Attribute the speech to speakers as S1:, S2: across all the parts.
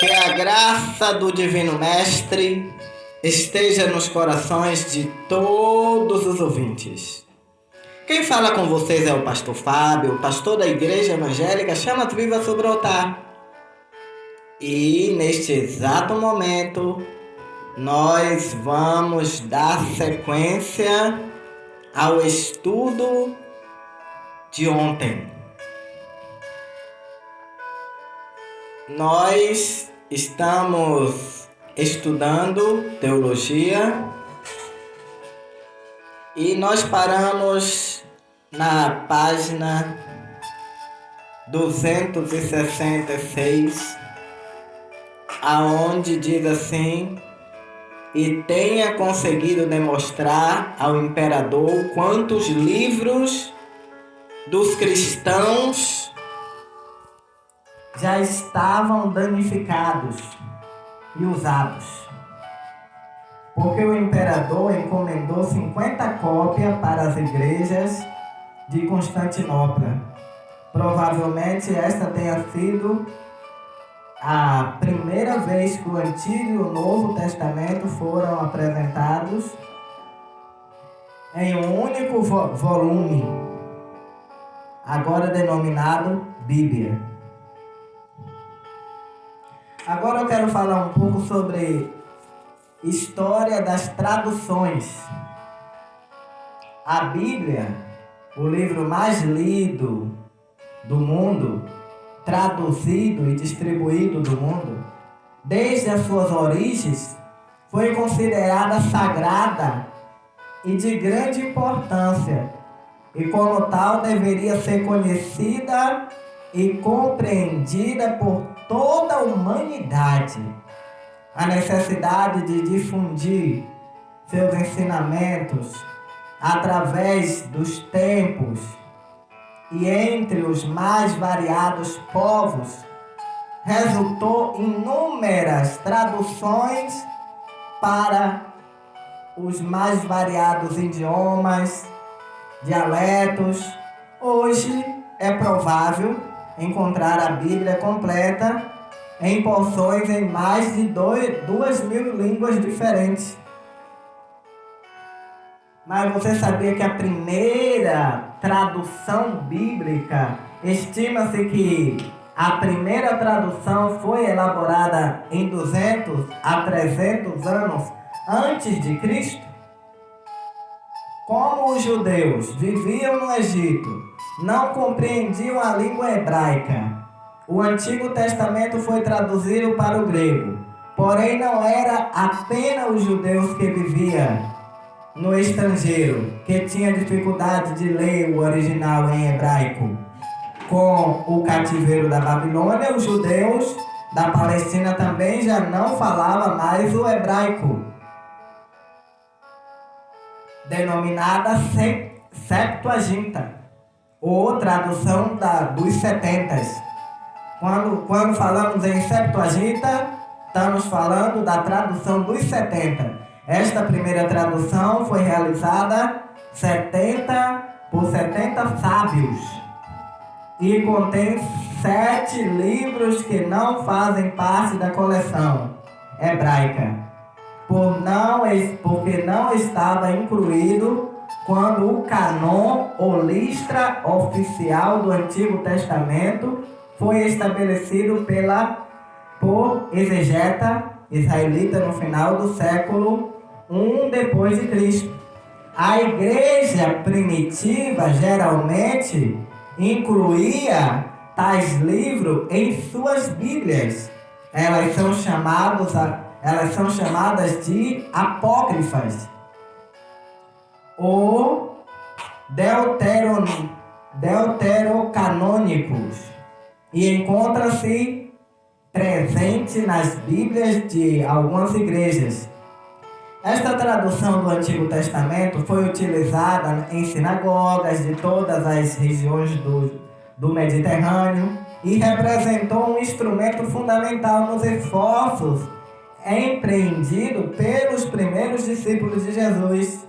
S1: Que a graça do Divino Mestre esteja nos corações de todos os ouvintes. Quem fala com vocês é o Pastor Fábio, pastor da Igreja Evangélica Chamas Vivas sobre o Altar. E neste exato momento, nós vamos dar sequência ao estudo de ontem. Nós estamos estudando teologia e nós paramos na página 266, aonde diz assim: e tenha conseguido demonstrar ao imperador quantos livros dos cristãos já estavam danificados e usados, porque o imperador encomendou 50 cópias para as igrejas de Constantinopla. Provavelmente esta tenha sido a primeira vez que o Antigo e o Novo Testamento foram apresentados em um único volume, agora denominado Bíblia. Agora eu quero falar um pouco sobre história das traduções. A Bíblia, o livro mais lido do mundo, traduzido e distribuído do mundo, desde as suas origens, foi considerada sagrada e de grande importância, e como tal deveria ser conhecida e compreendida por toda a humanidade. A necessidade de difundir seus ensinamentos através dos tempos e entre os mais variados povos resultou em inúmeras traduções para os mais variados idiomas, dialetos. Hoje é provável encontrar a Bíblia completa em porções em mais de 2.000 línguas diferentes. Mas você sabia que a primeira tradução bíblica, estima-se que a primeira tradução foi elaborada em 200 a 300 anos antes de Cristo? Como os judeus viviam no Egito, não compreendiam a língua hebraica, o Antigo Testamento foi traduzido para o grego. Porém, não era apenas os judeus que viviam no estrangeiro que tinham dificuldade de ler o original em hebraico. Com o cativeiro da Babilônia, os judeus da Palestina também já não falavam mais o hebraico, denominada Septuaginta, ou tradução dos 70. Quando falamos em Septuaginta, estamos falando da tradução dos 70. Esta primeira tradução foi realizada por 70 sábios e contém 7 livros que não fazem parte da coleção hebraica, porque não estava incluído quando o canon ou lista oficial do Antigo Testamento foi estabelecido por exegeta israelita no final do século I depois de Cristo. A igreja primitiva geralmente incluía tais livros em suas bíblias. Elas são chamadas de apócrifas ou deuterocanônicos, e encontra-se presente nas Bíblias de algumas igrejas. Esta tradução do Antigo Testamento foi utilizada em sinagogas de todas as regiões do Mediterrâneo e representou um instrumento fundamental nos esforços empreendidos pelos primeiros discípulos de Jesus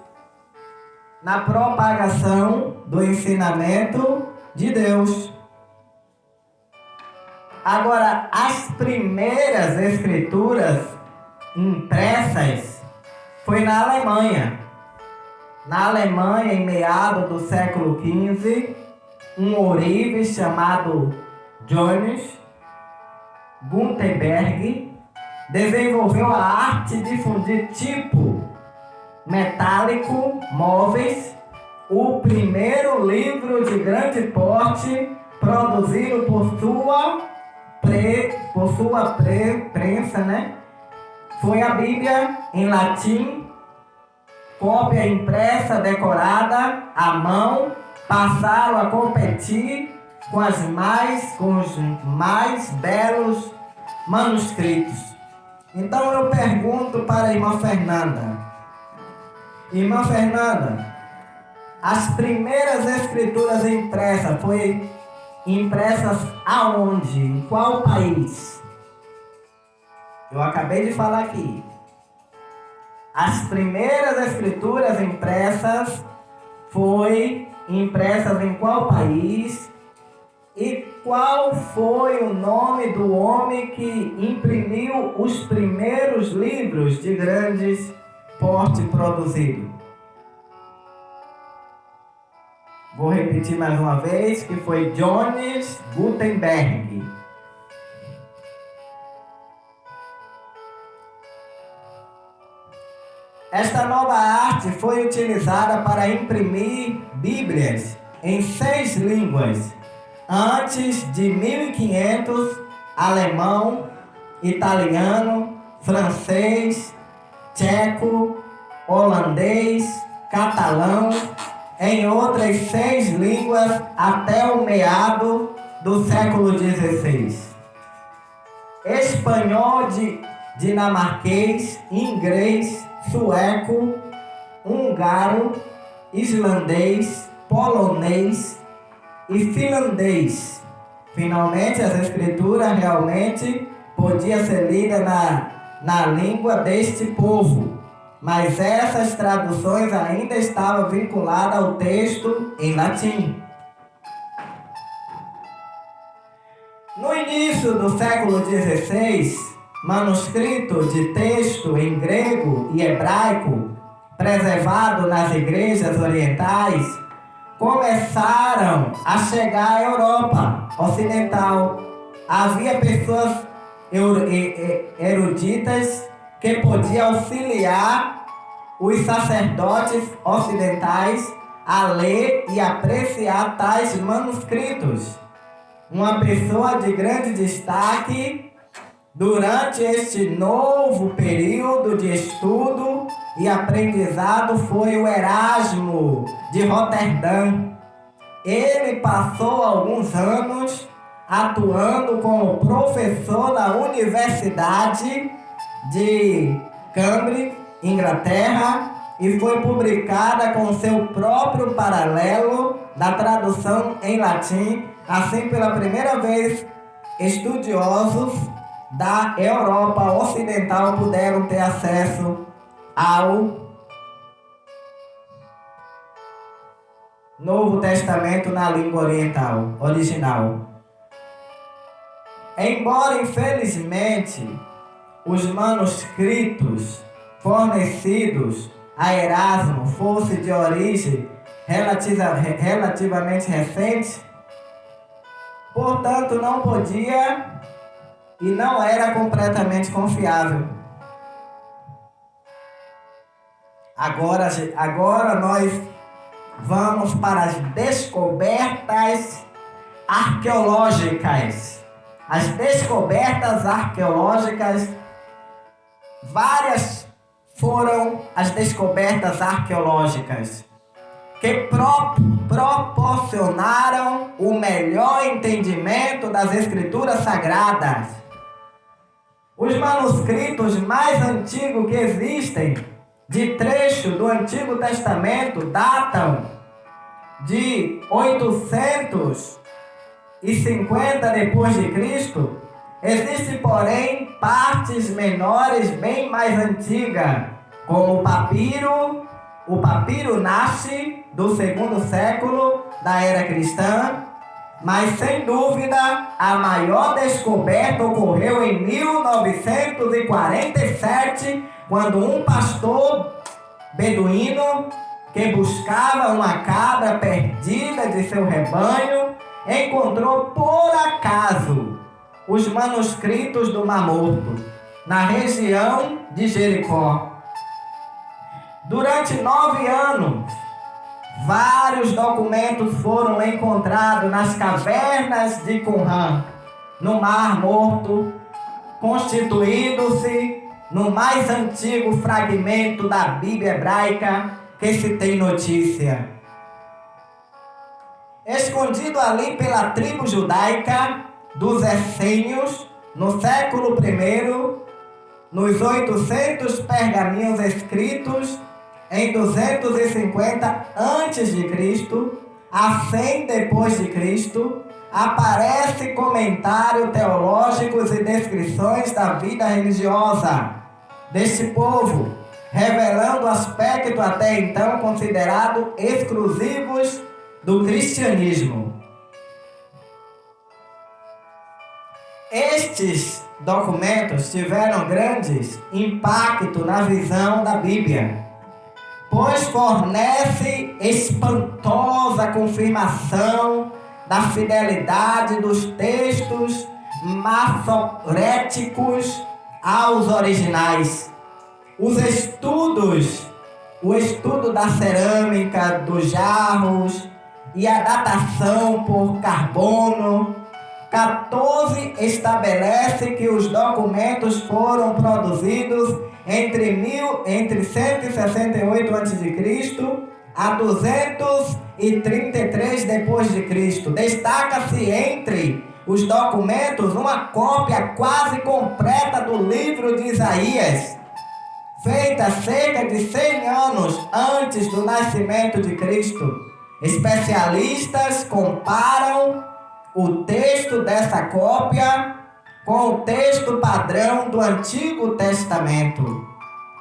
S1: na propagação do ensinamento de Deus. Agora, as primeiras escrituras impressas foi na Alemanha. Na Alemanha, em meados do século XV, um ourive chamado Johannes Gutenberg desenvolveu a arte de fundir tipo metálico móveis, o primeiro livro de grande porte produzido por sua prensa, né? Foi a Bíblia em latim, cópia impressa, decorada à mão, passaram a competir com os mais belos manuscritos. Então eu pergunto para a irmã Fernanda. Irmã Fernanda, as primeiras escrituras impressas foi impressas aonde? Em qual país? Eu acabei de falar aqui. As primeiras escrituras impressas foi impressas em qual país? E qual foi o nome do homem que imprimiu os primeiros livros de grandes porte produzido? Vou repetir mais uma vez, que foi Johannes Gutenberg. Esta nova arte foi utilizada para imprimir Bíblias em 6 línguas. Antes de 1500, alemão, italiano, francês, tcheco, holandês, catalão, em outras 6 línguas até o meado do século XVI. Espanhol, dinamarquês, inglês, sueco, húngaro, islandês, polonês e finlandês. Finalmente, as escrituras realmente podiam ser lidas na língua deste povo, mas essas traduções ainda estavam vinculadas ao texto em latim. No início do século XVI, manuscritos de texto em grego e hebraico, preservado nas igrejas orientais, começaram a chegar à Europa Ocidental. Havia pessoas eruditas que podiam auxiliar os sacerdotes ocidentais a ler e apreciar tais manuscritos. Uma pessoa de grande destaque durante este novo período de estudo e aprendizado foi o Erasmo de Roterdã. Ele passou alguns anos atuando como professor na Universidade de Cambridge, Inglaterra, e foi publicada com seu próprio paralelo da tradução em latim. Assim, pela primeira vez, estudiosos da Europa Ocidental puderam ter acesso ao Novo Testamento na língua original. Embora, infelizmente, os manuscritos fornecidos a Erasmo fossem de origem relativamente recente, portanto, não podia e não era completamente confiável. Agora nós vamos para as descobertas arqueológicas. As descobertas arqueológicas, várias foram as descobertas arqueológicas que proporcionaram o melhor entendimento das escrituras sagradas. Os manuscritos mais antigos que existem de trecho do Antigo Testamento datam de 850 depois de Cristo. Existem, porém, partes menores bem mais antigas, como o papiro nasce do 2º século da era cristã, Mas, sem dúvida, a maior descoberta ocorreu em 1947, quando um pastor beduíno que buscava uma cabra perdida de seu rebanho encontrou por acaso os manuscritos do Mar Morto na região de Jericó. Durante 9 anos, vários documentos foram encontrados nas cavernas de Qumran, no Mar Morto, constituindo-se no mais antigo fragmento da Bíblia hebraica que se tem notícia. Escondido ali pela tribo judaica dos essênios, no século I, nos 800 pergaminhos escritos em 250 a.C., a 100 depois de Cristo, aparece comentário teológicos e descrições da vida religiosa deste povo, revelando aspectos até então considerados exclusivos do cristianismo. Estes documentos tiveram grandes impacto na visão da Bíblia, pois fornece espantosa confirmação da fidelidade dos textos maçoréticos aos originais. O estudo da cerâmica, dos jarros e a datação por carbono 14 estabelece que os documentos foram produzidos entre 168 a.C. a 233 depois de Cristo. Destaca-se entre os documentos uma cópia quase completa do livro de Isaías, feita cerca de 100 anos antes do nascimento de Cristo. Especialistas comparam o texto dessa cópia com o texto padrão do Antigo Testamento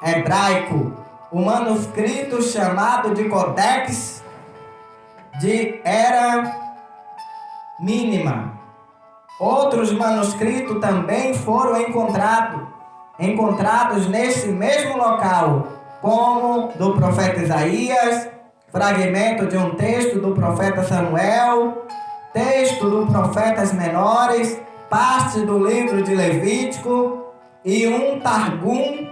S1: hebraico, o manuscrito chamado de Codex de Era Mínima. Outros manuscritos também foram encontrados nesse mesmo local, como do profeta Isaías, fragmento de um texto do profeta Samuel, texto dos profetas menores, parte do livro de Levítico e um Targum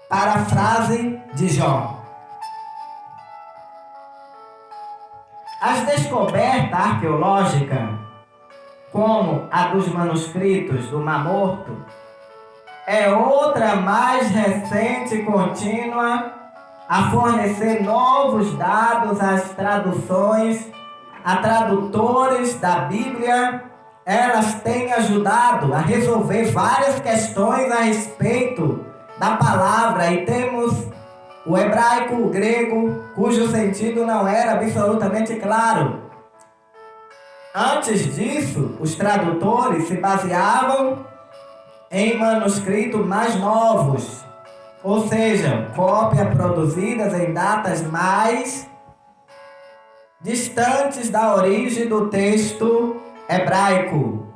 S1: parafrase de Jó. As descobertas arqueológicas, como a dos manuscritos do Mar Morto, é outra mais recente e contínua a fornecer novos dados às traduções, a tradutores da Bíblia. Elas têm ajudado a resolver várias questões a respeito da palavra, e temos o hebraico, o grego, cujo sentido não era absolutamente claro. Antes disso, os tradutores se baseavam em manuscritos mais novos, ou seja, cópias produzidas em datas mais distantes da origem do texto hebraico.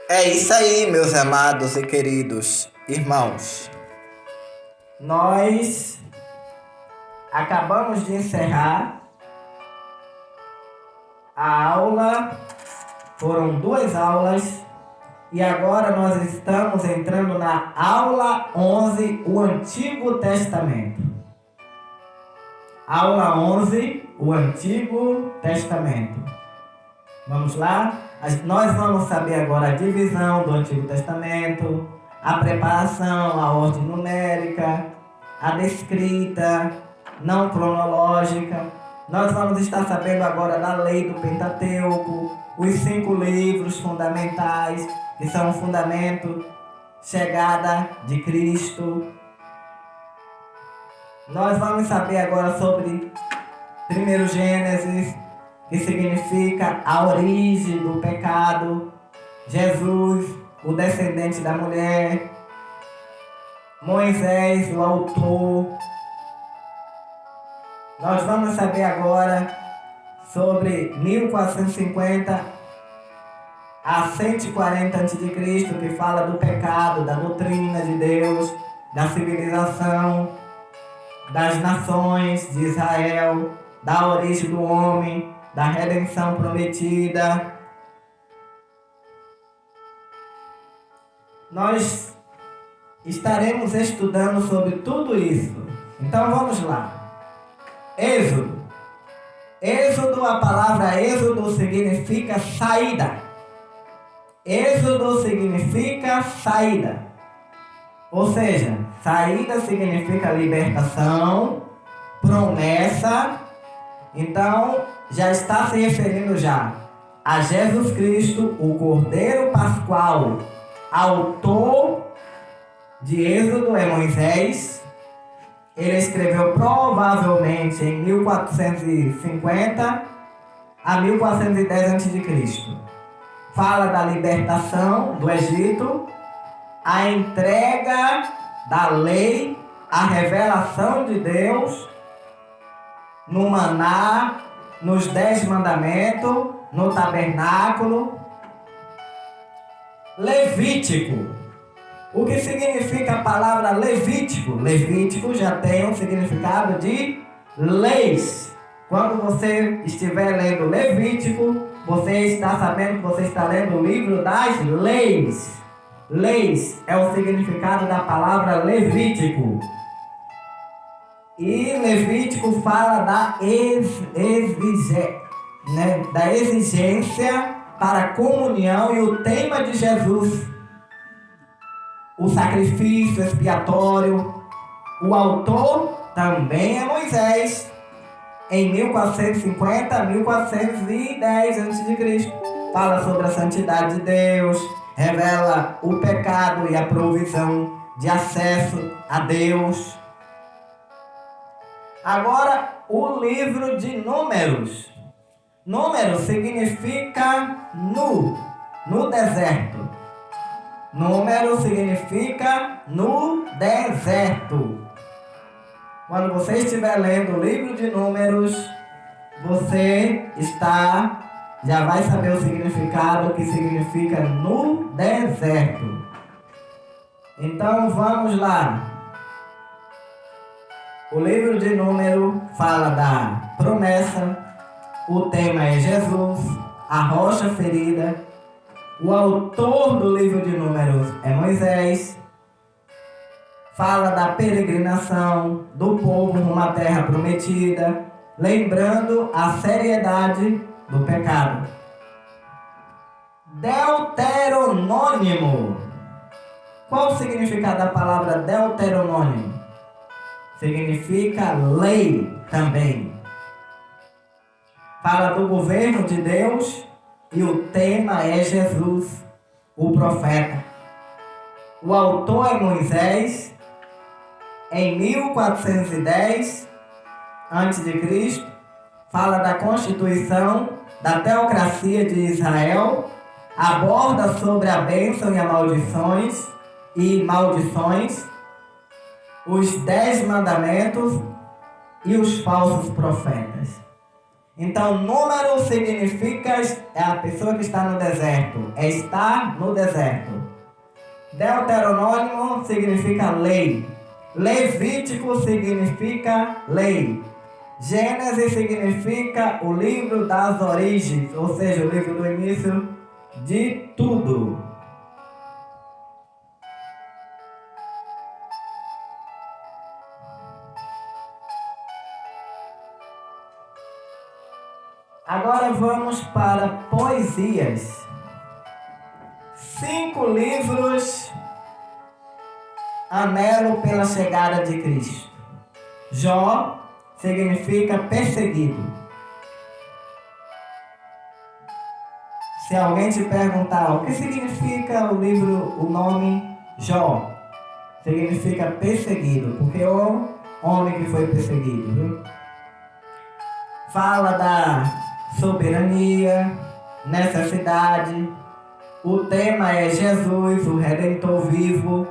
S1: É isso aí, meus amados e queridos irmãos. Nós acabamos de encerrar a aula, foram 2 aulas, e agora nós estamos entrando na aula 11, o Antigo Testamento. Aula 11, o Antigo Testamento. Vamos lá? Nós vamos saber agora a divisão do Antigo Testamento, a preparação, a ordem numérica, a descrita, não cronológica. Nós vamos estar sabendo agora da lei do Pentateuco, os 5 livros fundamentais, que são o fundamento, chegada de Cristo. Nós vamos saber agora sobre primeiro Gênesis, que significa a origem do pecado, Jesus, o descendente da mulher, Moisés, o autor, Nós vamos saber agora sobre 1450 a 140 a.C., que fala do pecado, da doutrina de Deus, da civilização, das nações de Israel, da origem do homem, da redenção prometida. Nós estaremos estudando sobre tudo isso. Então vamos lá. Êxodo. Êxodo, a palavra êxodo significa saída. Êxodo significa saída. Ou seja, saída significa libertação, promessa. Então, já está se referindo já a Jesus Cristo, o Cordeiro Pascual. Autor de Êxodo é Moisés. Ele escreveu provavelmente em 1450 a 1410 a.C. Fala da libertação do Egito, a entrega da lei, a revelação de Deus no maná, nos 10 mandamentos, no tabernáculo. Levítico. O que significa a palavra Levítico? Levítico já tem um significado de leis. Quando você estiver lendo Levítico, você está sabendo que você está lendo o livro das leis. Leis é o significado da palavra Levítico. E Levítico fala da exigência para a comunhão e o tema de Jesus. O sacrifício expiatório. O autor também é Moisés, em 1450 a 1410 a.C. Fala sobre a santidade de Deus, revela o pecado e a provisão de acesso a Deus. Agora, o livro de Números. Números significa no deserto. Número significa no deserto. Quando você estiver lendo o livro de Números, você já vai saber o significado que significa no deserto. Então vamos lá. O livro de Números fala da promessa. O tema é Jesus, a rocha ferida. O autor do livro de Números é Moisés. Fala da peregrinação do povo numa terra prometida, lembrando a seriedade do pecado. Deuteronômio. Qual o significado da palavra Deuteronômio? Significa lei também. Fala do governo de Deus. E o tema é Jesus, o profeta. O autor é Moisés, em 1410 a.C. Fala da constituição, da teocracia de Israel, aborda sobre a bênção e maldições, os 10 mandamentos e os falsos profetas. Então, número significa é a pessoa que está no deserto, é estar no deserto. Deuteronômio significa lei. Levítico significa lei. Gênesis significa o livro das origens, ou seja, o livro do início de tudo. Agora vamos para poesias. 5 livros anelo pela chegada de Cristo. Jó significa perseguido. Se alguém te perguntar o que significa o nome Jó, significa perseguido, porque o homem que foi perseguido, viu? Fala da soberania, necessidade. O tema é Jesus, o Redentor vivo,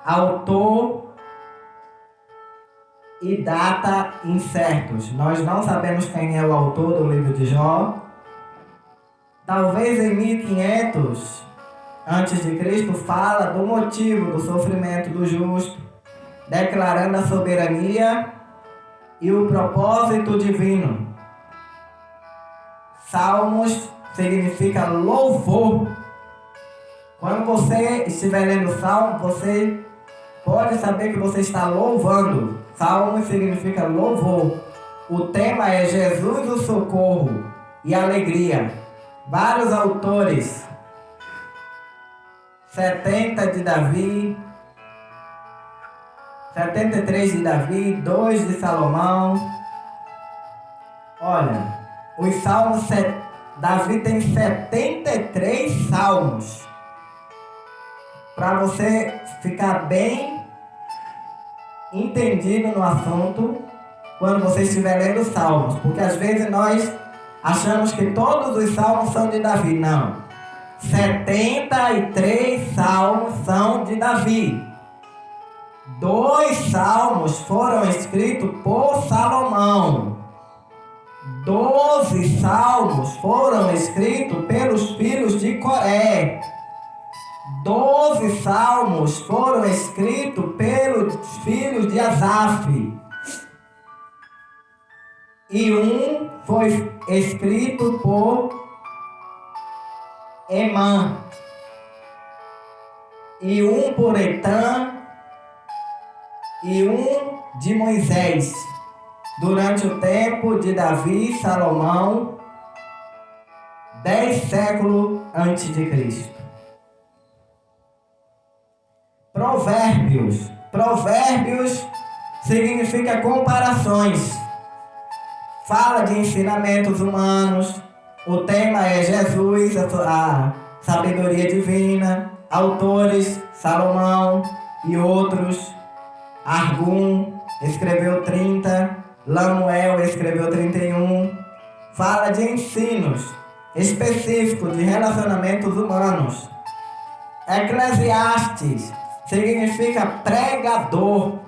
S1: autor e data incertos. Nós não sabemos quem é o autor do livro de Jó. Talvez em 1500 antes de Cristo fala do motivo do sofrimento do justo, declarando a soberania e o propósito divino. Salmos significa louvor. Quando você estiver lendo Salmo, você pode saber que você está louvando. Salmo significa louvor. O tema é Jesus, o socorro e alegria. Vários autores. 70 de Davi, 73 de Davi, 2 de Salomão. Olha, os salmos, Davi tem 73 salmos. Para você ficar bem entendido no assunto quando você estiver lendo salmos. Porque às vezes nós achamos que todos os salmos são de Davi. Não. 73 salmos são de Davi. 2 salmos foram escritos por Salomão. 12 salmos foram escritos pelos filhos de Coré. 12 salmos foram escritos pelos filhos de Asaf. E um foi escrito por Emã. E um por Etã. E um de Moisés. Durante o tempo de Davi e Salomão, 10 séculos antes de Cristo. Provérbios. Provérbios significa comparações. Fala de ensinamentos humanos. O tema é Jesus, a sabedoria divina. Autores, Salomão e outros. Argum escreveu 30. Lamuel escreveu 31. Fala de ensinos específicos de relacionamentos humanos. Eclesiastes significa pregador.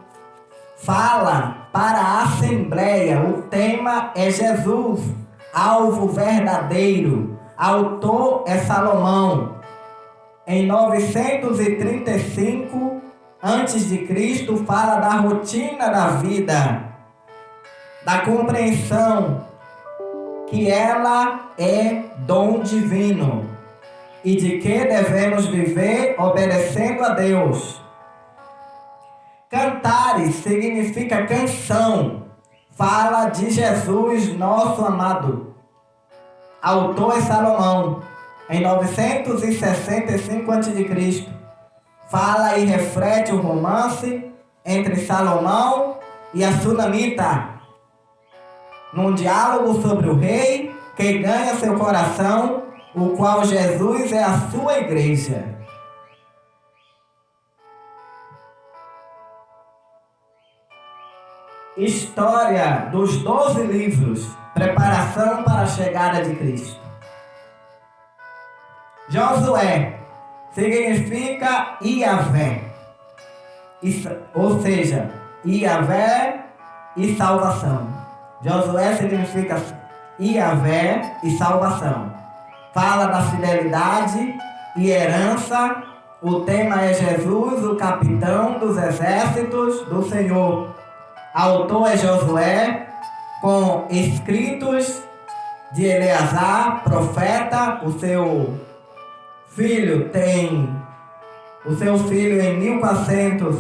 S1: Fala para a assembleia. O tema é Jesus, alvo verdadeiro. Autor é Salomão. Em 935 a.C., fala da rotina da vida, da compreensão que ela é dom divino e de que devemos viver obedecendo a Deus. Cantares significa canção, fala de Jesus, nosso amado. Autor é Salomão, em 965 a.C., fala e reflete o romance entre Salomão e a Sunamita, num diálogo sobre o rei que ganha seu coração, o qual Jesus é a sua igreja. História dos 12 livros, preparação para a chegada de Cristo. Josué significa Iavé, ou seja, Iavé e salvação. Josué significa Iavé e salvação. Fala da fidelidade e herança. O tema é Jesus, o capitão dos exércitos do Senhor. Autor é Josué, com escritos de Eleazar, profeta. O seu filho em 1400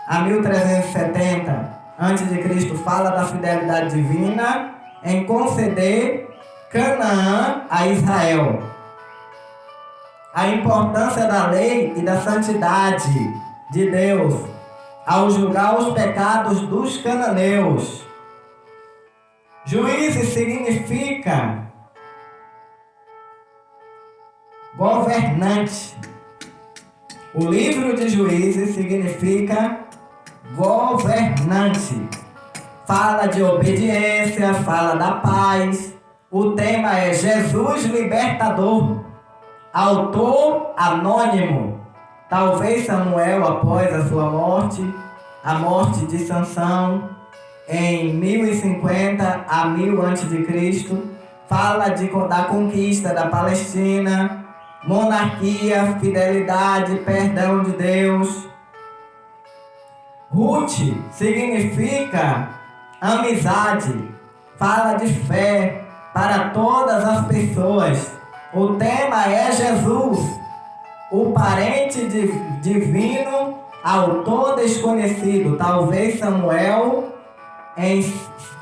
S1: a 1370 a.C. fala da fidelidade divina em conceder Canaã a Israel. A importância da lei e da santidade de Deus ao julgar os pecados dos cananeus. Juízes significa governante. O livro de Juízes significa governante. Fala de obediência, fala da paz. O tema é Jesus libertador. Autor anônimo. Talvez Samuel, após a sua morte, a morte de Sansão, em 1050 a 1000 a.C., fala da conquista da Palestina, monarquia, fidelidade, perdão de Deus. Ruth significa amizade, fala de fé para todas as pessoas. O tema é Jesus, o parente divino, autor desconhecido. Talvez Samuel, em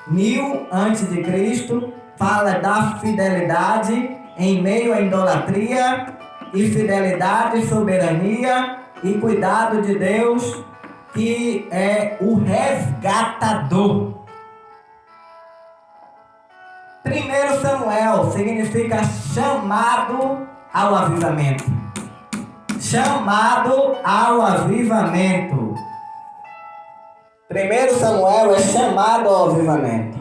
S1: 1000 a.C., fala da fidelidade em meio à idolatria, e fidelidade, soberania e cuidado de Deus, que é o resgatador. 1 Samuel significa chamado ao avivamento. Chamado ao avivamento. 1 Samuel é chamado ao avivamento.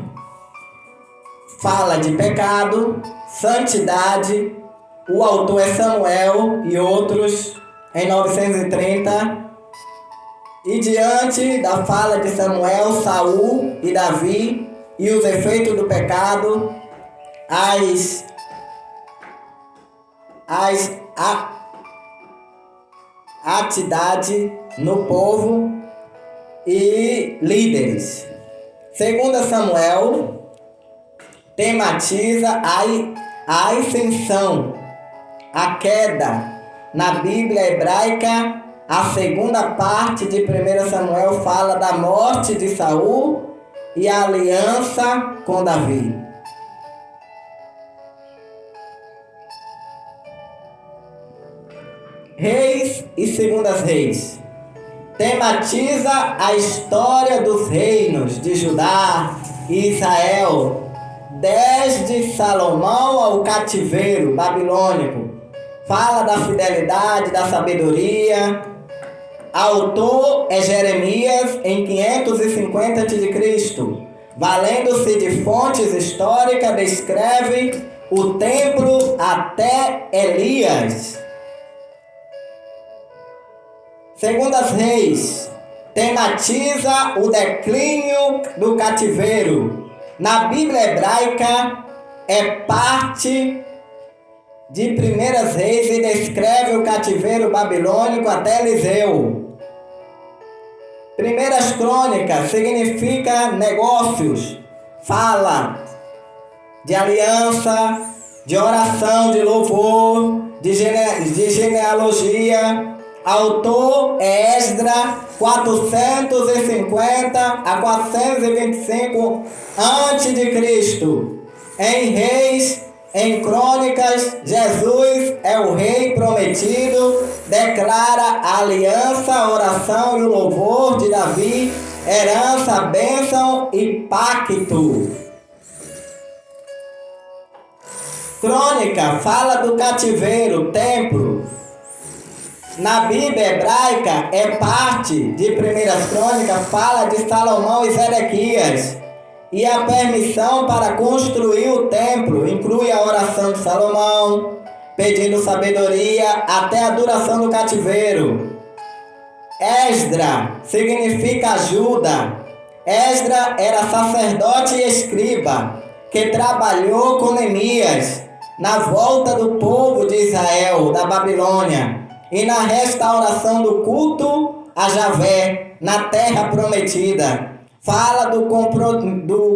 S1: Fala de pecado, santidade. O autor é Samuel e outros, em 930. E diante da fala de Samuel, Saul e Davi e os efeitos do pecado, a atividade no povo e líderes. 2 Samuel tematiza a ascensão, a queda. Na Bíblia hebraica, a segunda parte de 1 Samuel fala da morte de Saul e a aliança com Davi. Reis e Segundas Reis tematiza a história dos reinos de Judá e Israel, desde Salomão ao cativeiro babilônico. Fala da fidelidade, da sabedoria. Autor é Jeremias, em 550 a.C., valendo-se de fontes históricas, descreve o templo até Elias. Segundas Reis tematiza o declínio do cativeiro. Na Bíblia hebraica é parte de Primeiras Reis e descreve o cativeiro babilônico até Eliseu. Primeiras Crônicas significa negócios, fala de aliança, de oração, de louvor, de genealogia. Autor é Esdras, 450 a 425 a.C. Em Reis, em Crônicas, Jesus é o rei prometido, declara a aliança, a oração e o louvor de Davi, herança, bênção e pacto. Crônica fala do cativeiro, templo. Na Bíblia hebraica é parte de Primeiras Crônicas, fala de Salomão e Zedequias. E a permissão para construir o templo inclui a oração de Salomão, pedindo sabedoria até a duração do cativeiro. Esdras significa ajuda. Esdras era sacerdote e escriba, que trabalhou com Neemias na volta do povo de Israel da Babilônia e na restauração do culto a Javé na terra prometida. Fala do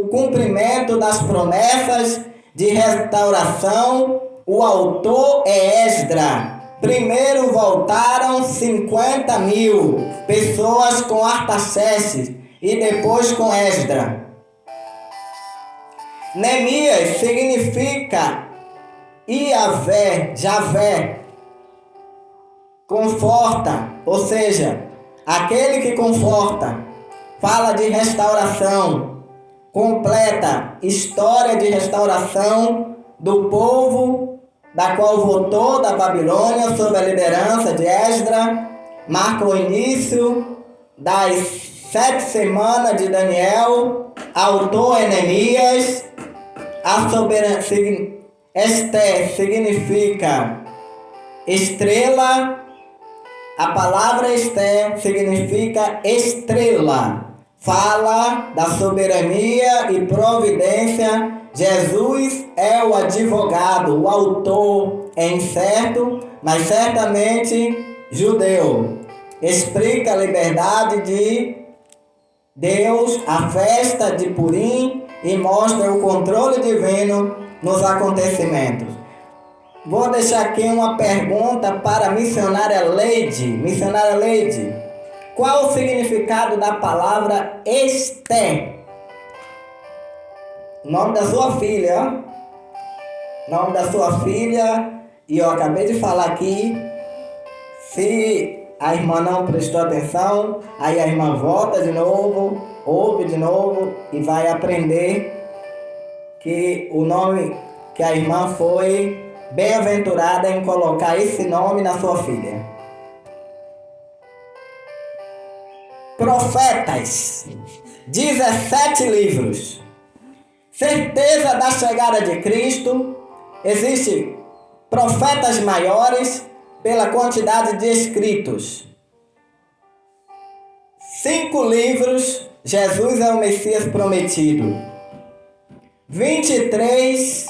S1: cumprimento das promessas de restauração. O autor é Esdras. Primeiro voltaram 50.000 pessoas com Artaxerxes e depois com Esdras. Neemias significa Javé, conforta, ou seja, aquele que conforta. Fala de restauração, completa história de restauração do povo da qual voltou da Babilônia sob a liderança de Esdras. Marca o início das 7 semanas de Daniel. Autor é Neemias. A soberania Esté significa estrela. A palavra Esté significa estrela. fala da soberania e providência. Jesus é o advogado, o autor é incerto, mas certamente judeu. Explica a liberdade de Deus, a festa de Purim, e mostra o controle divino nos acontecimentos. Vou deixar aqui uma pergunta para a missionária Leide. Missionária Leide, qual o significado da palavra Esther? O nome da sua filha, nome da sua filha, e eu acabei de falar aqui, se a irmã não prestou atenção, aí a irmã volta de novo, ouve de novo e vai aprender que o nome que a irmã foi bem-aventurada em colocar esse nome na sua filha. Profetas, 17 livros. Certeza da chegada de Cristo. Existem profetas maiores pela quantidade de escritos. 5 livros, Jesus é o Messias prometido. 23,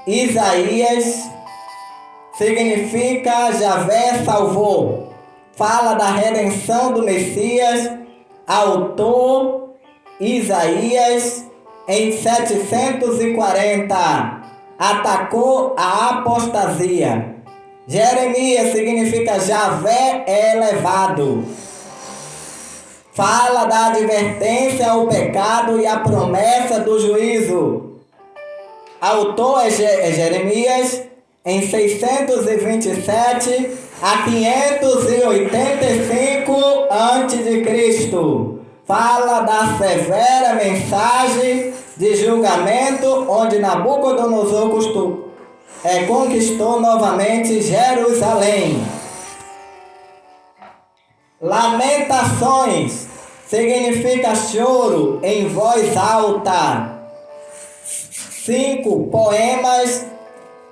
S1: Isaías, significa Javé salvou. Fala da redenção do Messias. Autor, Isaías, em 740, atacou a apostasia. Jeremias significa Javé é elevado. Fala da advertência ao pecado e a promessa do juízo. Autor é Jeremias, em 627 a 585 a.C. Fala da severa mensagem de julgamento, onde Nabucodonosor conquistou novamente Jerusalém. Lamentações significa choro em voz alta. 5 poemas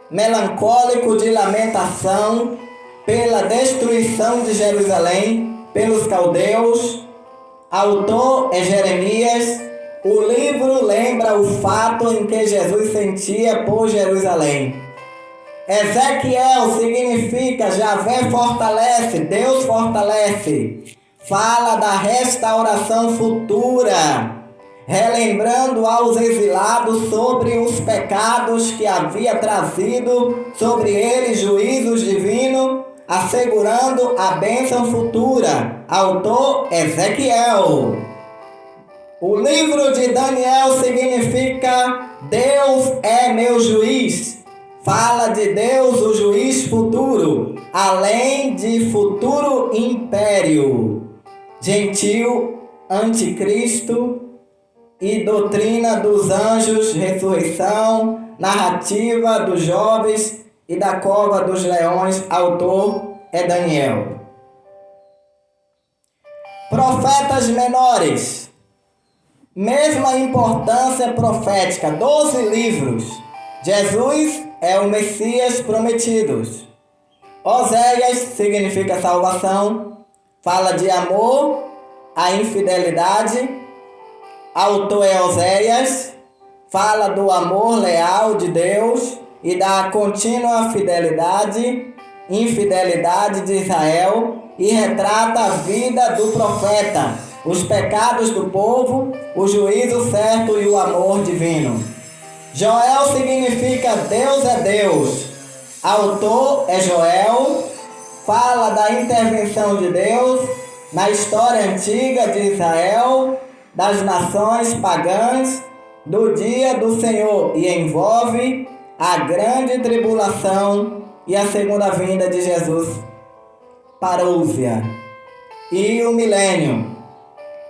S1: melancólicos de lamentação pela destruição de Jerusalém pelos caldeus. Autor é Jeremias. O livro lembra o fato em que Jesus sentia por Jerusalém. Ezequiel significa Javé fortalece, Deus fortalece. Fala da restauração futura, relembrando aos exilados sobre os pecados que havia trazido sobre eles juízos divinos, assegurando a bênção futura. Autor Ezequiel. O livro de Daniel significa Deus é meu juiz. Fala de Deus, o juiz futuro, além de futuro império, gentil, anticristo e doutrina dos anjos, ressurreição, narrativa dos jovens e da cova dos leões. Autor é Daniel. Profetas menores, mesma importância profética, 12 livros. Jesus é o Messias prometido. Oséias significa salvação, fala de amor à infidelidade. Autor é Oséias, fala do amor leal de Deus e da contínua infidelidade de Israel, e retrata a vida do profeta, os pecados do povo, o juízo certo e o amor divino. Joel significa Deus é Deus. Autor é Joel, fala da intervenção de Deus na história antiga de Israel, das nações pagãs, do dia do Senhor, e envolve a grande tribulação e a segunda vinda de Jesus, parúzia, e o milênio.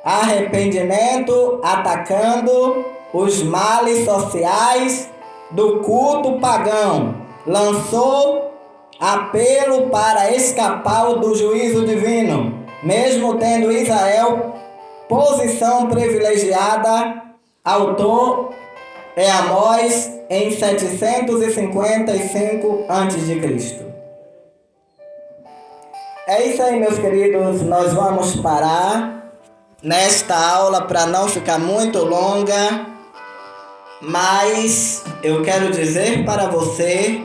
S1: Arrependimento atacando os males sociais do culto pagão. Lançou apelo para escapar do juízo divino, mesmo tendo Israel posição privilegiada. Autor é Amós, em 755 a.C. É isso aí, meus queridos. Nós vamos parar nesta aula para não ficar muito longa, mas eu quero dizer para você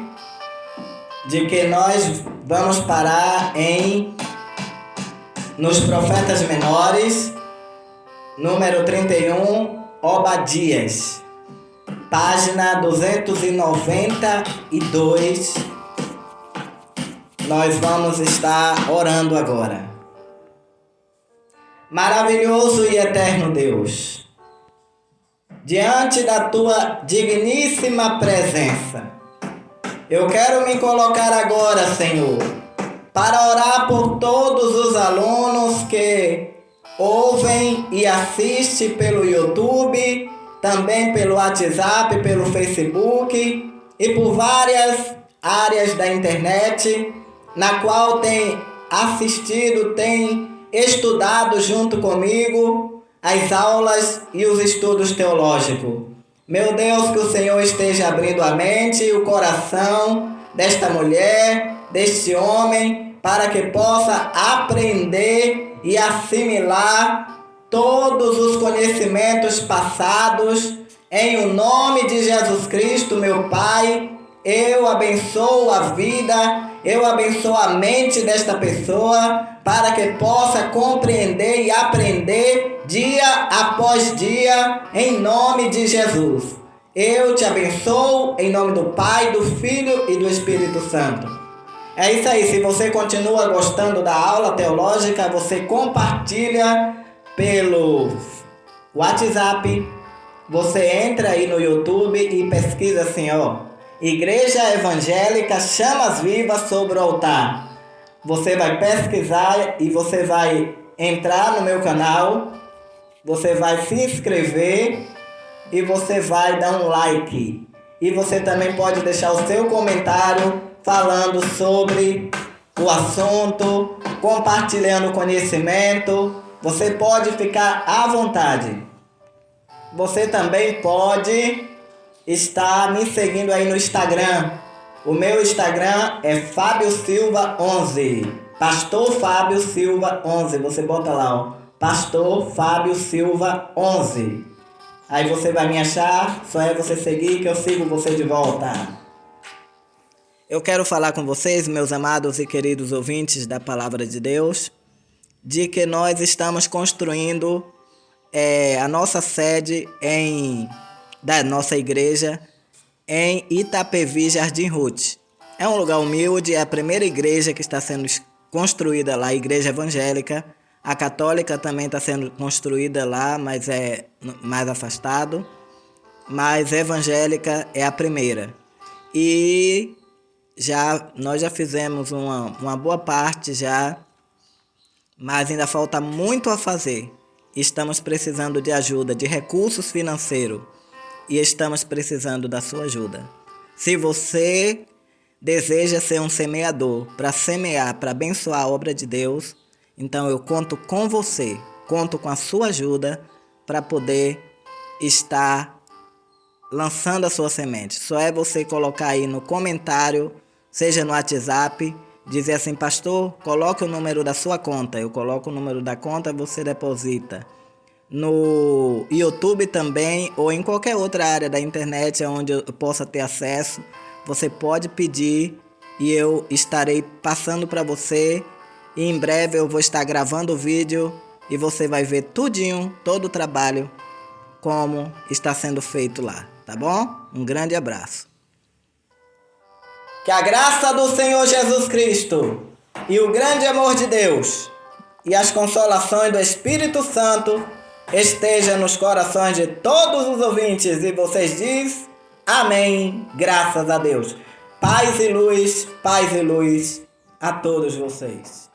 S1: de que nós vamos parar nos profetas menores, número 31, Obadias, página 292. Nós vamos estar orando agora. Maravilhoso e eterno Deus, diante da tua digníssima presença, eu quero me colocar agora, Senhor, para orar por todos os alunos que ouvem e assistem pelo YouTube, também pelo WhatsApp, pelo Facebook e por várias áreas da internet, na qual tem assistido, tem estudado junto comigo as aulas e os estudos teológicos. Meu Deus, que o Senhor esteja abrindo a mente e o coração desta mulher, deste homem, para que possa aprender e assimilar todos os conhecimentos passados. Em o nome de Jesus Cristo, meu Pai, eu abençoo a vida, eu abençoo a mente desta pessoa, para que possa compreender e aprender dia após dia, em nome de Jesus. Eu te abençoo em nome do Pai, do Filho e do Espírito Santo. É isso aí, se você continua gostando da aula teológica, você compartilha pelo WhatsApp, você entra aí no YouTube e pesquisa assim, Igreja Evangélica Chamas Vivas sobre o Altar. Você vai pesquisar e você vai entrar no meu canal, você vai se inscrever e você vai dar um like. E você também pode deixar o seu comentário falando sobre o assunto, compartilhando conhecimento. Você pode ficar à vontade. Você também pode estar me seguindo aí no Instagram. O meu Instagram é Fábio Silva 11. Pastor Fábio Silva 11. Você bota lá, Pastor Fábio Silva 11. Aí você vai me achar, só é você seguir que eu sigo você de volta. Eu quero falar com vocês, meus amados e queridos ouvintes da Palavra de Deus, de que nós estamos construindo a nossa sede da nossa igreja em Itapevi, Jardim Ruth. É um lugar humilde, é a primeira igreja que está sendo construída lá, a igreja evangélica. A católica também está sendo construída lá, mas é mais afastado. Mas a evangélica é a primeira. E nós já fizemos uma boa parte já, mas ainda falta muito a fazer. Estamos precisando de ajuda, de recursos financeiros. E estamos precisando da sua ajuda. Se você deseja ser um semeador, para semear, para abençoar a obra de Deus, então eu conto com você, conto com a sua ajuda para poder estar lançando a sua semente. Só é você colocar aí no comentário, seja no WhatsApp, dizer assim, pastor, coloque o número da sua conta. Eu coloco o número da conta, você deposita. No YouTube também, ou em qualquer outra área da internet onde eu possa ter acesso, você pode pedir e eu estarei passando para você. E em breve eu vou estar gravando o vídeo e você vai ver tudinho, todo o trabalho, como está sendo feito lá, tá bom? Um grande abraço. Que a graça do Senhor Jesus Cristo e o grande amor de Deus e as consolações do Espírito Santo esteja nos corações de todos os ouvintes. E vocês dizem amém, graças a Deus. Paz e luz a todos vocês.